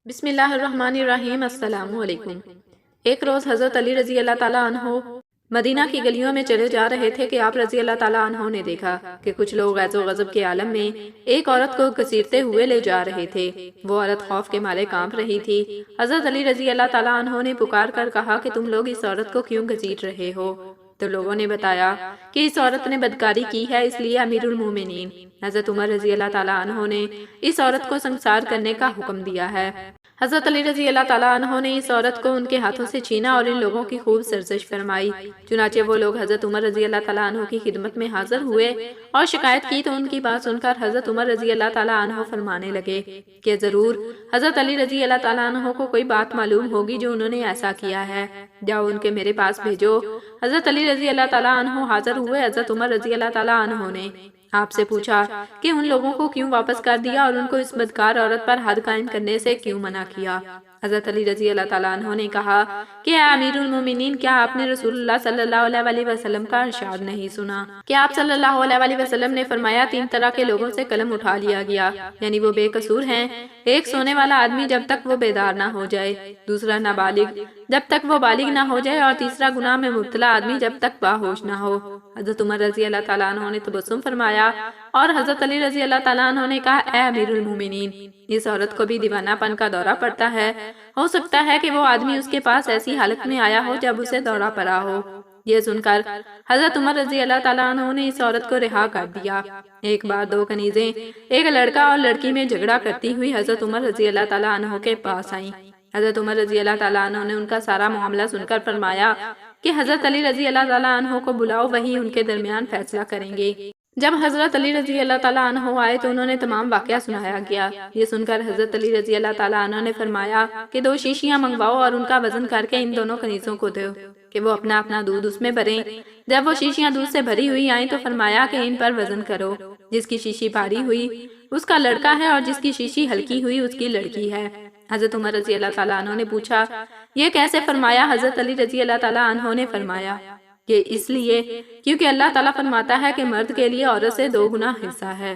بسم اللہ الرحمن الرحیم۔ السلام علیکم۔ ایک روز حضرت علی رضی اللہ تعالیٰ عنہ مدینہ کی گلیوں میں چلے جا رہے تھے کہ آپ رضی اللہ تعالیٰ عنہ نے دیکھا کہ کچھ لوگ غیظ و غضب کے عالم میں ایک عورت کو گھسیٹتے ہوئے لے جا رہے تھے۔ وہ عورت خوف کے مارے کانپ رہی تھی۔ حضرت علی رضی اللہ تعالیٰ عنہ نے پکار کر کہا کہ تم لوگ اس عورت کو کیوں گھسیٹ رہے ہو؟ تو لوگوں نے بتایا کہ اس عورت نے بدکاری کی ہے، اس لیے امیر المومنین حضرت عمر رضی اللہ تعالیٰ عنہ نے اس عورت کو سنسار کرنے کا حکم دیا ہے۔ حضرت علی رضی اللہ تعالیٰ عنہ نے اس عورت کو ان کے ہاتھوں سے چھینا اور ان لوگوں کی خوب سرزش فرمائی۔ چنانچہ وہ لوگ حضرت عمر رضی اللہ تعالیٰ عنہ کی خدمت میں حاضر ہوئے اور شکایت کی تو ان کی بات سن کر حضرت عمر رضی اللہ تعالیٰ عنہ فرمانے لگے کہ ضرور حضرت علی رضی اللہ تعالیٰ عنہ کو کوئی بات معلوم ہوگی جو انہوں نے ایسا کیا ہے، جاؤ ان کے میرے پاس بھیجو۔ حضرت علی رضی اللہ تعالیٰ عنہ حاضر ہوئے۔ حضرت عمر رضی اللہ تعالیٰ عنہ نے آپ سے پوچھا کہ ان لوگوں کو کیوں واپس کر دیا اور ان کو اس بدکار عورت پر حد قائم کرنے سے کیوں منع کیا؟ حضرت علی رضی اللہ تعالیٰ عنہ نے کہا کہ اے امیر المومنین، کیا آپ نے رسول اللہ صلی اللہ علیہ وسلم کا ارشاد نہیں سنا کہ آپ صلی اللہ علیہ وسلم نے فرمایا تین طرح کے لوگوں سے قلم اٹھا لیا گیا، یعنی وہ بے قصور ہیں، ایک سونے والا آدمی جب تک وہ بیدار نہ ہو جائے، دوسرا نابالغ جب تک وہ بالغ نہ ہو جائے، اور تیسرا گناہ میں مبتلا آدمی جب تک باہوش نہ ہو۔ حضرت عمر رضی اللہ تعالیٰ عنہ نے تبسم فرمایا اور حضرت علی رضی اللہ تعالیٰ عنہ نے کہا اے امیر المومنین، اس عورت کو بھی دیوانہ پن کا دورہ پڑتا ہے، ہو سکتا ہے کہ وہ آدمی اس کے پاس ایسی حالت میں آیا ہو جب اسے دورہ پڑا ہو۔ یہ سن کر حضرت عمر رضی اللہ تعالیٰ عنہ نے اس عورت کو رہا کر دیا۔ ایک بار دو کنیزیں ایک لڑکا اور لڑکی میں جھگڑا کرتی ہوئی حضرت عمر رضی اللہ تعالیٰ عنہ کے پاس آئیں۔ حضرت عمر رضی اللہ تعالیٰ عنہ نے ان کا سارا معاملہ سن کر فرمایا کہ حضرت علی رضی اللہ تعالیٰ عنہ کو بلاؤ، وہی ان کے درمیان فیصلہ کریں گے۔ جب حضرت علی رضی اللہ تعالیٰ عنہ آئے تو انہوں نے تمام واقعہ سنایا گیا۔ یہ سن کر حضرت علی رضی اللہ تعالیٰ عنہ نے فرمایا کہ دو شیشیاں منگواؤ اور ان کا وزن کر کے ان دونوں کنیزوں کو دو کہ وہ اپنا اپنا دودھ اس میں بھریں۔ جب وہ شیشیاں دودھ سے بھری ہوئی آئیں تو فرمایا کہ ان پر وزن کرو، جس کی شیشی بھاری ہوئی اس کا لڑکا ہے اور جس کی شیشی ہلکی ہوئی اس کی لڑکی ہے۔ حضرت عمر رضی اللہ تعالیٰ عنہ نے پوچھا یہ کیسے فرمایا؟ حضرت علی رضی اللہ تعالیٰ عنہ نے فرمایا کہ اس لیے کیونکہ اللہ تعالیٰ فرماتا ہے کہ مرد کے لیے عورت سے 2 گنا حصہ ہے۔